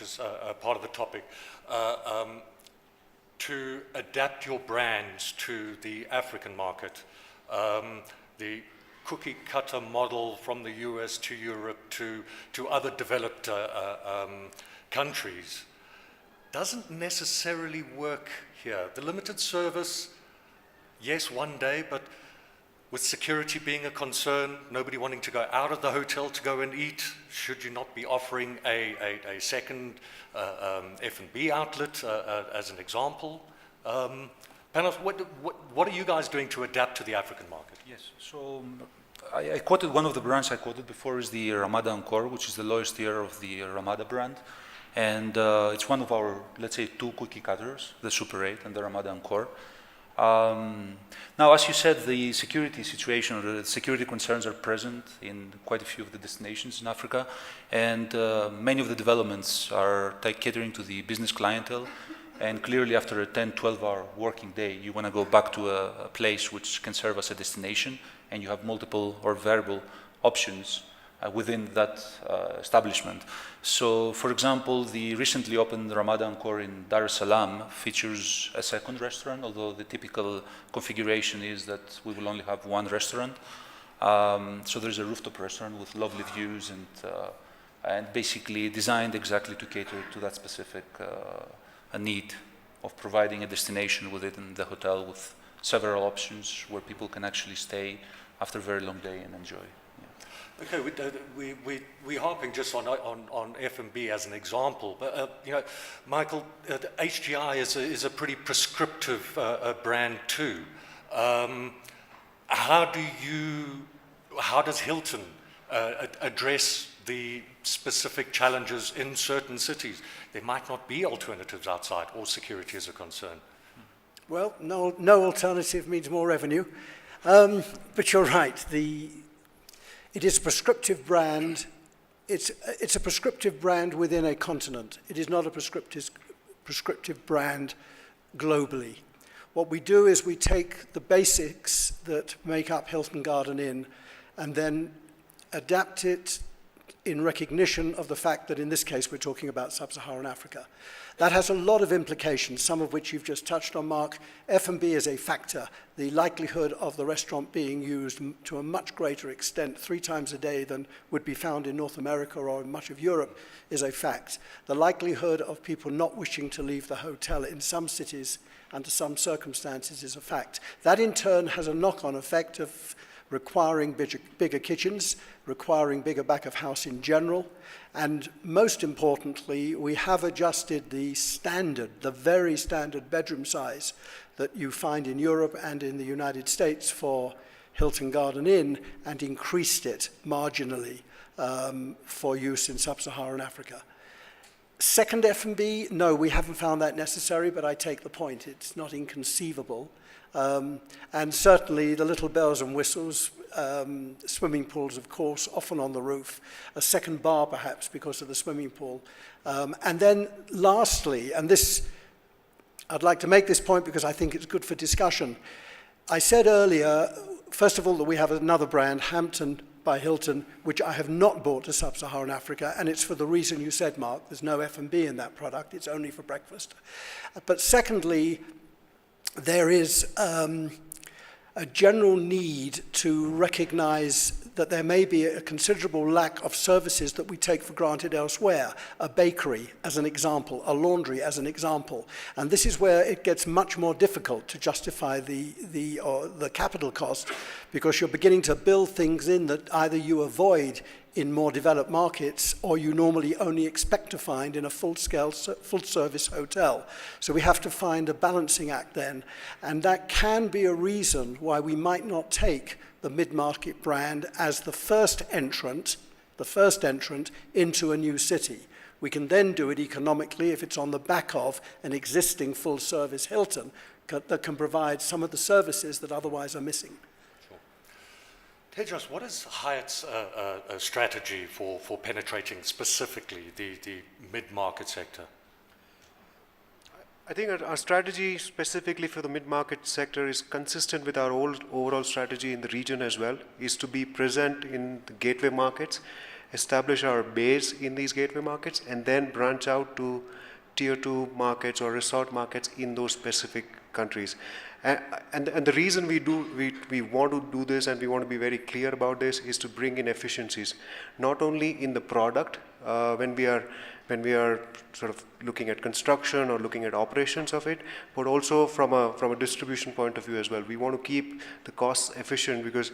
is part of the topic, to adapt your brands to the African market. The cookie cutter model from the US to Europe to other developed countries doesn't necessarily work here. The limited service, yes, one day, but with security being a concern, nobody wanting to go out of the hotel to go and eat, should you not be offering a second F&B outlet as an example? Panos, what are you guys doing to adapt to the African market? Yes, so I quoted one of the brands I quoted before is the Ramada Encore, which is the lowest tier of the Ramada brand. And it's one of our, let's say, 2 cookie cutters, the Super 8 and the Ramada Encore. Now, as you said, the security situation, or the security concerns are present in quite a few of the destinations in Africa, and many of the developments are catering to the business clientele, and clearly after a 10, 12-hour working day, you want to go back to a place which can serve as a destination, and you have multiple or variable options within that establishment. So, for example, the recently opened Ramada Encore in Dar es Salaam features a second restaurant, although the typical configuration is that we will only have one restaurant. So there's a rooftop restaurant with lovely views and basically designed exactly to cater to that specific need of providing a destination within the hotel with several options where people can actually stay after a very long day and enjoy. Okay, we're harping just on F&B as an example, but you know, Michael, HGI is a pretty prescriptive brand too. How does Hilton address the specific challenges in certain cities? There might not be alternatives outside, or security is a concern. Well, no alternative means more revenue, but you're right. It is a prescriptive brand. It's a prescriptive brand within a continent. It is not a prescriptive brand globally. What we do is we take the basics that make up Hilton Garden Inn and then adapt it in recognition of the fact that in this case we're talking about sub-Saharan Africa. That has a lot of implications, some of which you've just touched on, Mark. F&B is a factor. The likelihood of the restaurant being used to a much greater extent 3 times a day than would be found in North America or in much of Europe is a fact. The likelihood of people not wishing to leave the hotel in some cities under some circumstances is a fact. That in turn has a knock-on effect of requiring bigger kitchens, requiring bigger back of house in general, and most importantly, we have adjusted the very standard bedroom size that you find in Europe and in the United States for Hilton Garden Inn and increased it marginally for use in sub-Saharan Africa. Second F&B, no, we haven't found that necessary, but I take the point. It's not inconceivable. And certainly the little bells and whistles, swimming pools, of course, often on the roof, a second bar perhaps because of the swimming pool. And then lastly, and this, I'd like to make this point because I think it's good for discussion. I said earlier, first of all, that we have another brand, Hampton by Hilton, which I have not brought to sub-Saharan Africa, and it's for the reason you said, Mark. There's no F&B in that product. It's only for breakfast. But secondly, there is a general need to recognize that there may be a considerable lack of services that we take for granted elsewhere. A bakery, as an example, a laundry, as an example. And this is where it gets much more difficult to justify the capital cost, because you're beginning to build things in that either you avoid in more developed markets, or you normally only expect to find in a full-scale, full-service hotel. So we have to find a balancing act then, and that can be a reason why we might not take the mid-market brand as the first entrant into a new city. We can then do it economically if it's on the back of an existing full-service Hilton that can provide some of the services that otherwise are missing. Tejas, what is Hyatt's strategy for penetrating specifically the mid-market sector? I think our strategy specifically for the mid-market sector is consistent with our overall strategy in the region as well, is to be present in the gateway markets establish our base in these gateway markets, and then branch out to tier 2 markets or resort markets in those specific countries. And the reason we want to do this, and we want to be very clear about this, is to bring in efficiencies, not only in the product when we are sort of looking at construction or looking at operations of it, but also from a distribution point of view as well. We want to keep the costs efficient, because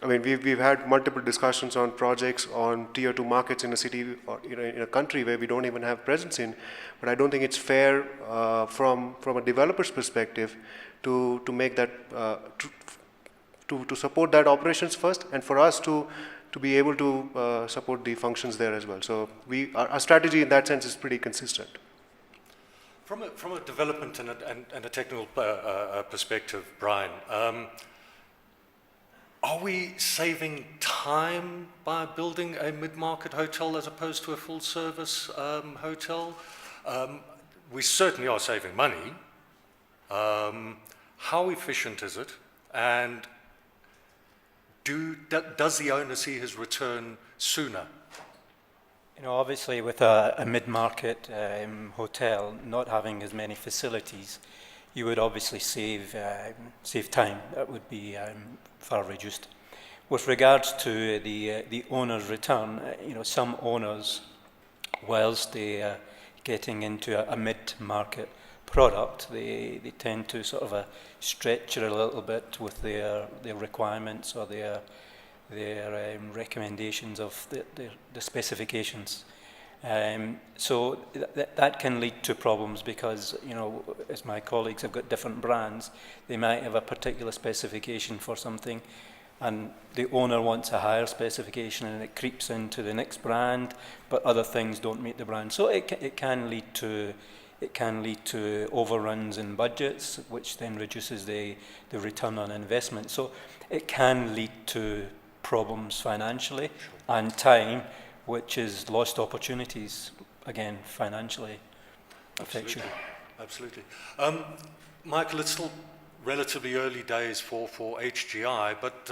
I mean, we've had multiple discussions on projects on tier 2 markets in a city or in a country where we don't even have presence in, but I don't think it's fair from a developer's perspective to make that to support that operations first, and for us to be able to support the functions there as well. So our strategy in that sense is pretty consistent. From a development and a technical perspective, Brian, are we saving time by building a mid-market hotel as opposed to a full-service hotel? We certainly are saving money. How efficient is it? And does the owner see his return sooner? You know, obviously with a mid-market hotel not having as many facilities, you would obviously save time. That would be far reduced. With regards to the owner's return, you know, some owners, whilst they are getting into a mid-market product, they tend to sort of stretch it a little bit with their requirements or their recommendations of the specifications. So that can lead to problems because, you know, as my colleagues have got different brands, they might have a particular specification for something, and the owner wants a higher specification, and it creeps into the next brand, but other things don't meet the brand. So it can lead to overruns in budgets, which then reduces the return on investment. So it can lead to problems financially and time, which is lost opportunities, again, financially affects you. Absolutely. Michael, it's still relatively early days for HGI, but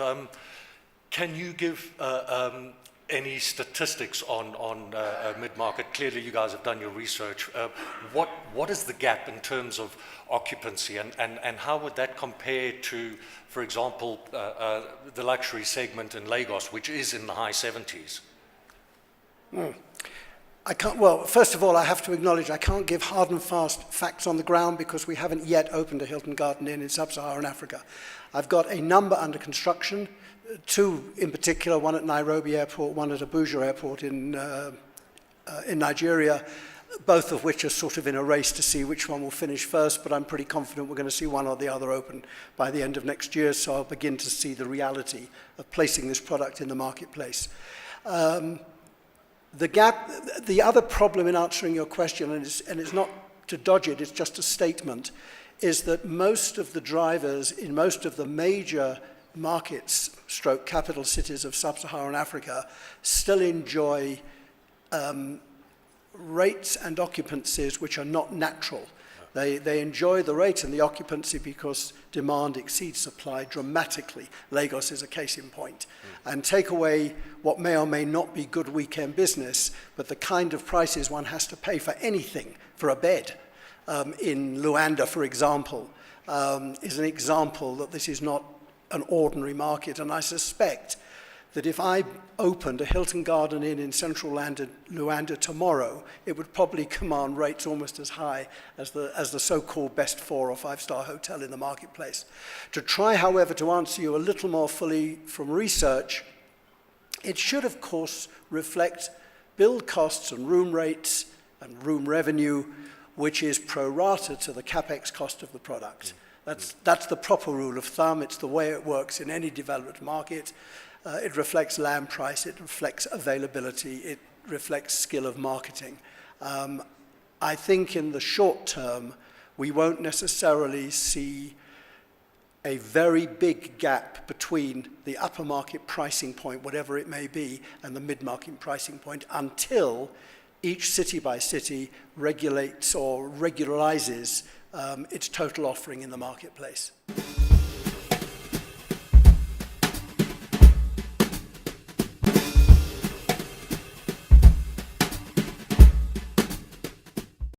can you give any statistics on mid-market? Clearly, you guys have done your research. What is the gap in terms of occupancy, and how would that compare to, for example, the luxury segment in Lagos, which is in the high 70s? I can't, well, first of all, I have to acknowledge I can't give hard and fast facts on the ground because we haven't yet opened a Hilton Garden Inn in Sub-Saharan Africa. I've got a number under construction, 2 in particular, one at Nairobi Airport, one at Abuja Airport in Nigeria, both of which are sort of in a race to see which one will finish first, but I'm pretty confident we're going to see one or the other open by the end of next year, so I'll begin to see the reality of placing this product in the marketplace. The other problem in answering your question, and it's not to dodge it, it's just a statement, is that most of the drivers in most of the major markets, stroke capital cities of sub-Saharan Africa, still enjoy rates and occupancies which are not natural. They enjoy the rate and the occupancy because demand exceeds supply dramatically. Lagos is a case in point. And take away what may or may not be good weekend business, but the kind of prices one has to pay for anything, for a bed, in Luanda, for example, is an example that this is not an ordinary market. And I suspect that if I opened a Hilton Garden Inn in central Luanda tomorrow, it would probably command rates almost as high as the so-called best 4 or 5-star hotel in the marketplace. To try, however, to answer you a little more fully from research, it should, of course, reflect build costs and room rates and room revenue, which is pro rata to the capex cost of the product. That's the proper rule of thumb. It's the way it works in any developed market. It reflects land price, it reflects availability, it reflects skill of marketing. I think in the short term, we won't necessarily see a very big gap between the upper market pricing point, whatever it may be, and the mid-market pricing point until each city by city regulates or regularizes its total offering in the marketplace.